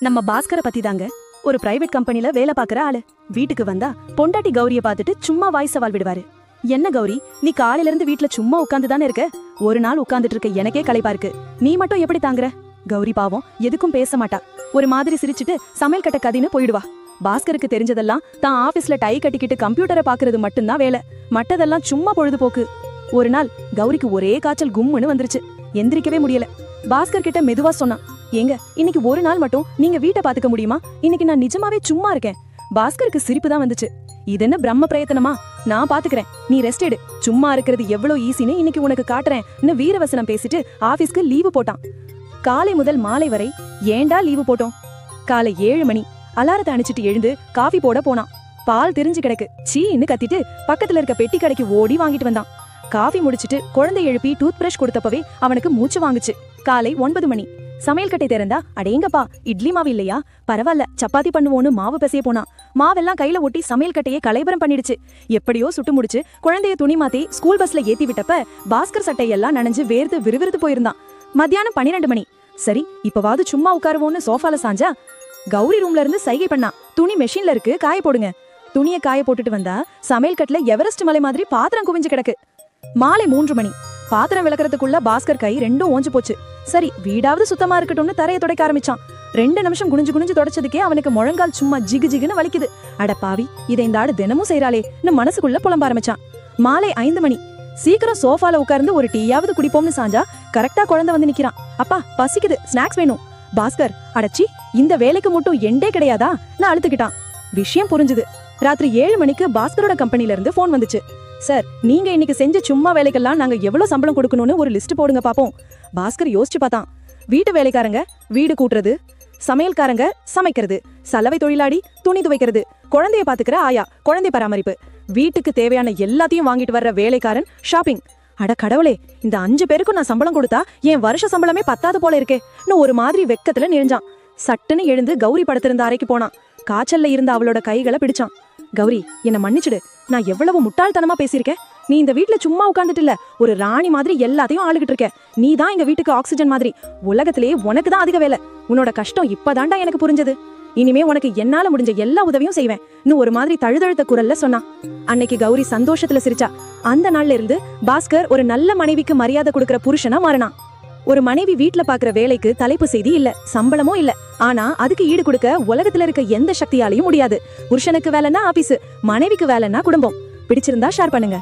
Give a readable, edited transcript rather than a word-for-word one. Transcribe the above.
நம்ம பாஸ்கர பத்தி தாங்க. ஒரு பிரைவேட் கம்பெனில வேலை பாக்குற ஆளு. வீட்டுக்கு வந்தா பொண்டாட்டி கௌரிய பார்த்துட்டு சும்மா வாய் சவால் விடுவாரு. என்ன கௌரி, நீ காலையில இருந்து வீட்டுல சும்மா உட்கார்ந்து தானே இருக்க? ஒரு நாள் உட்கார்ந்துட்டு இருக்க எனக்கே களைப்பா இருக்கு. நீ மட்டும் எப்படி தாங்குற? கௌரி பாவம் எதுக்கும் பேச மாட்டா. ஒரு மாதிரி சிரிச்சுட்டு சமையல் கட்ட கதின்னு போயிடுவா. பாஸ்கருக்கு தெரிஞ்சதெல்லாம் தான் ஆபீஸ்ல டை கட்டிக்கிட்டு கம்ப்யூட்டரை பாக்குறது மட்டும்தான் வேலை. மற்றதெல்லாம் சும்மா பொழுதுபோக்கு. ஒரு நாள் கௌரிக்கு ஒரே காய்ச்சல் கும்முன்னு வந்துருச்சு. எந்திரிக்கவே முடியல. பாஸ்கர் கிட்ட மெதுவா சொன்னான், ஏங்க இன்னைக்கு ஒரு நாள் மட்டும் நீங்க வீட்டை பாத்துக்க முடியுமா? இன்னைக்கு நான் நிஜமாவே சும்மா இருக்கேன். பாஸ்கருக்கு சிரிப்பு தான் வந்துச்சு. இது என்ன பிரம்ம பிரயத்தனமா? நான் பாத்துக்கிறேன், நீ ரெஸ்ட் எடு. சும்மா இருக்கிறது எவ்வளவு ஈஸின்னு இன்னைக்கு உனக்கு காட்டுறேன்னு வீரவசனம் பேசிட்டு ஆபீஸ்க்கு லீவு போட்டான். காலை முதல் மாலை வரை ஏண்டா லீவு போட்டோம்? காலை 7 மணி அலாரத்தை அணிச்சிட்டு எழுந்து காஃபி போட போனான். பால் தெரிஞ்சு கிடக்கு, சீன்னு கத்திட்டு பக்கத்துல இருக்க பெட்டி கடைக்கு ஓடி வாங்கிட்டு வந்தான். காஃபி முடிச்சிட்டு குழந்தை எழுப்பி டூத் பிரஷ் கொடுத்தப்பவே அவனுக்கு மூச்சு வாங்குச்சு. காலை 9 மணி சமையல் கட்டை திறந்தா, அடேங்கப்பா இட்லி மாவு இல்லையா? பரவாயில்ல, சப்பாத்தி பண்ணுவோன்னு மாவு பிசைய போனான். மாவெல்லாம் கையில ஒட்டி சமையல் கட்டையே கலைபரம் பண்ணிடுச்சு. எப்படியோ சுட்டு முடிச்சு குழந்தைய துணி மாத்தி ஸ்கூல் பஸ்ல ஏத்தி விட்டப்ப பாஸ்கர் சட்டையெல்லாம் நனைஞ்சு வேர்த்து விறுவிறுத்து போயிருந்தான். மத்தியானம் 12 மணி. சரி இப்பவாவது சும்மா உட்காருவோன்னு சோஃபால சாஞ்சா கௌரி ரூம்ல இருந்து சைகை பண்ணா, துணி மெஷின்ல இருக்கு, காய போடுங்க. துணியை காய போட்டுட்டு வந்தா சமையல் கட்டுல எவரெஸ்ட் மலை மாதிரி பாத்திரம் குவிஞ்சு கிடக்கு. மாலை 3 மணி பாத்திரம் விளக்குறதுக்குள்ள பாஸ்கர் கை ரெண்டும் ஓஞ்சு போச்சு. சரி வீடாவது சுத்தமா இருக்கட்டும்னு தரையை துடைக்க ஆரம்பிச்சான். 2 நிமிஷம் குனிஞ்சு குனிஞ்சு தொடச்சதுக்கே அவனுக்கு முழங்கால் சும்மா ஜிகு ஜிகுன்னு வலிக்குது. அட பாவி, இதை இந்த ஆடு தினமும் செய்யறாளேன்னு மனசுக்குள்ள புலம்ப ஆரம்பிச்சான். மாலை 5 மணி சீக்கிரம் சோஃபால உட்கார்ந்து ஒரு டீயாவது குடிப்போம்னு சாஞ்சா கரெக்டா குழந்தை வந்து நிக்கிறான். அப்பா பசிக்குது, ஸ்நாக்ஸ் வேணும். பாஸ்கர், அடச்சி இந்த வேலைக்கு மட்டும் எண்டே கிடையாதா? நான் அழுத்துக்கிட்டான். விஷயம் புரிஞ்சுது. ராத்திரி 7 மணிக்கு பாஸ்கரோட கம்பெனில இருந்து போன் வந்துச்சு. சார், நீங்க இன்னைக்கு செஞ்ச சும்மா வேலைக்கெல்லாம் நாங்க எவ்வளவு சம்பளம் கொடுக்கணும்னு ஒரு லிஸ்ட் போடுங்க பாப்போம். பாஸ்கர் யோசிச்சு பார்த்தான். வீட்டு வேலைக்காரங்க வீடு கூட்டுறது, சமையல்காரங்க சமைக்கிறது, சலவை தொழிலாளி துணி துவைக்கிறது, குழந்தைய பாத்துக்கிற ஆயா குழந்தை பராமரிப்பு, வீட்டுக்கு தேவையான எல்லாத்தையும் வாங்கிட்டு வர்ற வேலைக்காரன் ஷாப்பிங். அட கடவுளே, இந்த 5 பேருக்கும் நான் சம்பளம் கொடுத்தா என் வருஷ சம்பளமே பத்தாது போல இருக்கேன்னு ஒரு மாதிரி வெக்கத்துல நெறிஞ்சான். சட்டுன்னு எழுந்து கௌரி படுத்திருந்த அறைக்கு போனான். காய்ச்சல்ல இருந்த அவளோட கைகளை பிடிச்சான். கௌரி, என்ன மன்னிச்சுடு, நான் எவ்வளவு முட்டாள்தனமா பேசியிருக்கேன். நீ இந்த வீட்டுல சும்மா உட்கார்ந்துட்டு இல்ல, ஒரு ராணி மாதிரி எல்லாத்தையும் ஆளுகிட்டு இருக்க. நீ தான் எங்க வீட்டுக்கு ஆக்சிஜன் மாதிரி. உலகத்திலேயே உனக்கு தான் அதிக வேலை. உன்னோட கஷ்டம் இப்பதான்டா எனக்கு புரிஞ்சது. இனிமே உனக்கு என்னால முடிஞ்ச எல்லா உதவியும் செய்வேன் ஒரு மாதிரி தழுதழுத்த குரல்ல சொன்னான். அன்னைக்கு கௌரி சந்தோஷத்துல சிரிச்சா. அந்த நாள்ல இருந்து பாஸ்கர் ஒரு நல்ல மனைவிக்கு மரியாதை கொடுக்கற புருஷனா மாறினான். ஒரு மனைவி வீட்டுல பாக்குற வேலைக்கு தலைப்பு செய்தி இல்ல, சம்பளமும் இல்ல. ஆனா அதுக்கு ஈடு கொடுக்க உலகத்துல இருக்க எந்த சக்தியாலையும் முடியாது. புருஷனுக்கு வேலைன்னா ஆபீஸ், மனைவிக்கு வேலைன்னா குடும்பம். பிடிச்சிருந்தா ஷேர் பண்ணுங்க.